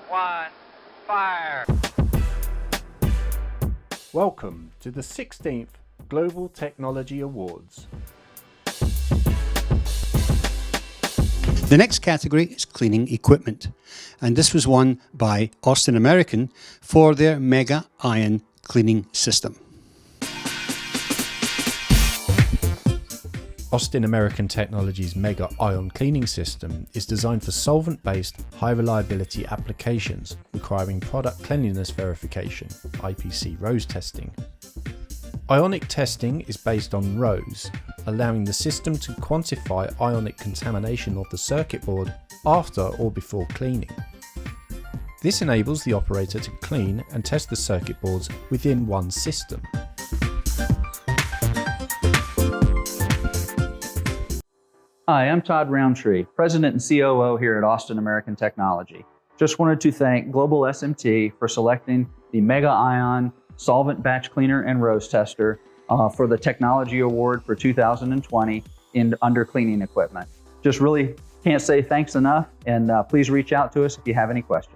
1, fire! Welcome to the 16th Global Technology Awards. The next category is cleaning equipment, and this was won by Austin American for their Mega Ion cleaning system. Austin American Technology's Mega Ion cleaning system is designed for solvent-based, high-reliability applications requiring product cleanliness verification, IPC ROSE testing. Ionic testing is based on ROSE, allowing the system to quantify ionic contamination of the circuit board after or before cleaning. This enables the operator to clean and test the circuit boards within one system. Hi, I'm Todd Roundtree, President and COO here at Austin American Technology. Just wanted to thank Global SMT for selecting the Mega Ion Solvent Batch Cleaner and ROSE Tester for the Technology Award for 2020 under cleaning equipment. Just really can't say thanks enough, and please reach out to us if you have any questions.